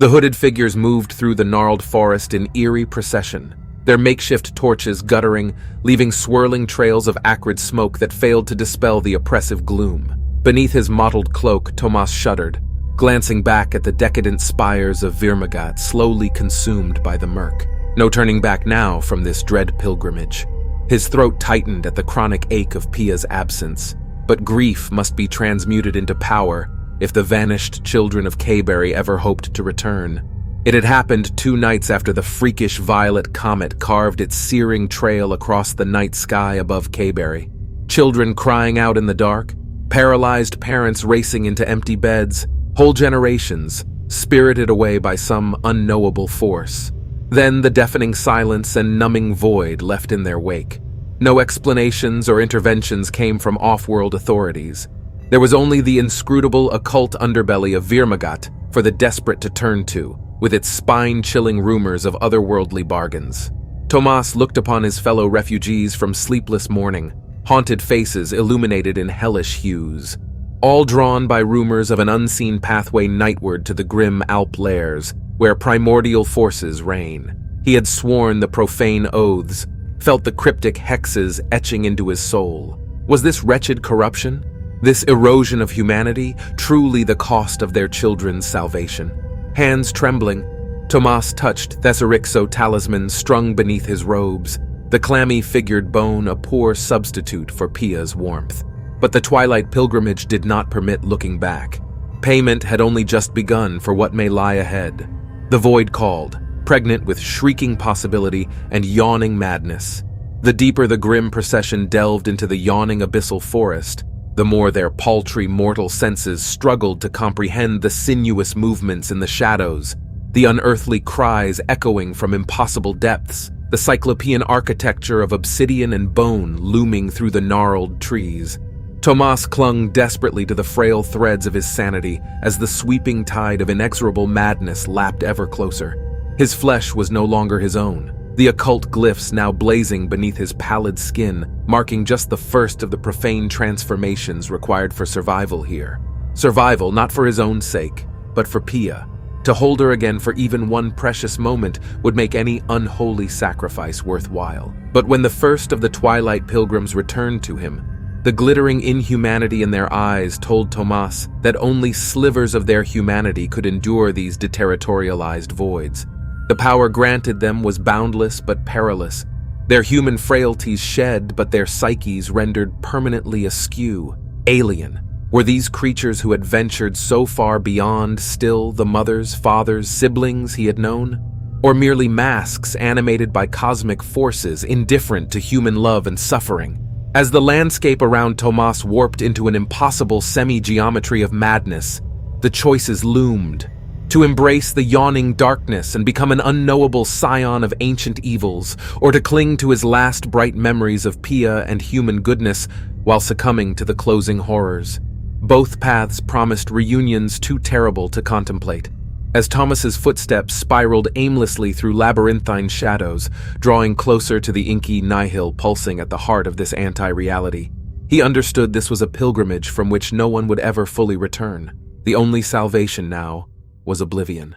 The hooded figures moved through the gnarled forest in eerie procession, their makeshift torches guttering, leaving swirling trails of acrid smoke that failed to dispel the oppressive gloom. Beneath his mottled cloak, Tomas shuddered, glancing back at the decadent spires of Virmagat slowly consumed by the murk. No turning back now from this dread pilgrimage. His throat tightened at the chronic ache of Pia's absence, but grief must be transmuted into power if the vanished children of Kayberry ever hoped to return. It had happened 2 nights after the freakish violet comet carved its searing trail across the night sky above Kayberry. Children crying out in the dark, paralyzed parents racing into empty beds, whole generations spirited away by some unknowable force. Then the deafening silence and numbing void left in their wake. No explanations or interventions came from off-world authorities. There was only the inscrutable occult underbelly of Virmagat for the desperate to turn to, with its spine-chilling rumors of otherworldly bargains. Tomas looked upon his fellow refugees from sleepless morning, haunted faces illuminated in hellish hues, all drawn by rumors of an unseen pathway nightward to the grim Alp lairs, where primordial forces reign. He had sworn the profane oaths, felt the cryptic hexes etching into his soul. Was this wretched corruption, this erosion of humanity, truly the cost of their children's salvation? Hands trembling, Tomas touched Thesarixo talisman strung beneath his robes, the clammy figured bone a poor substitute for Pia's warmth. But the twilight pilgrimage did not permit looking back. Payment had only just begun for what may lie ahead. The void called, pregnant with shrieking possibility and yawning madness. The deeper the grim procession delved into the yawning abyssal forest, the more their paltry mortal senses struggled to comprehend the sinuous movements in the shadows, the unearthly cries echoing from impossible depths, the cyclopean architecture of obsidian and bone looming through the gnarled trees. Tomas clung desperately to the frail threads of his sanity as the sweeping tide of inexorable madness lapped ever closer. His flesh was no longer his own, the occult glyphs now blazing beneath his pallid skin, marking just the first of the profane transformations required for survival here. Survival not for his own sake, but for Pia. To hold her again for even one precious moment would make any unholy sacrifice worthwhile. But when the first of the twilight pilgrims returned to him, the glittering inhumanity in their eyes told Tomas that only slivers of their humanity could endure these deterritorialized voids. The power granted them was boundless but perilous, their human frailties shed but their psyches rendered permanently askew, alien. Were these creatures who had ventured so far beyond still the mothers, fathers, siblings he had known? Or merely masks animated by cosmic forces indifferent to human love and suffering? As the landscape around Tomas warped into an impossible semi-geometry of madness, the choices loomed. To embrace the yawning darkness and become an unknowable scion of ancient evils, or to cling to his last bright memories of Pia and human goodness while succumbing to the closing horrors. Both paths promised reunions too terrible to contemplate. As Thomas's footsteps spiraled aimlessly through labyrinthine shadows, drawing closer to the inky nihil pulsing at the heart of this anti-reality, he understood this was a pilgrimage from which no one would ever fully return. The only salvation now was oblivion.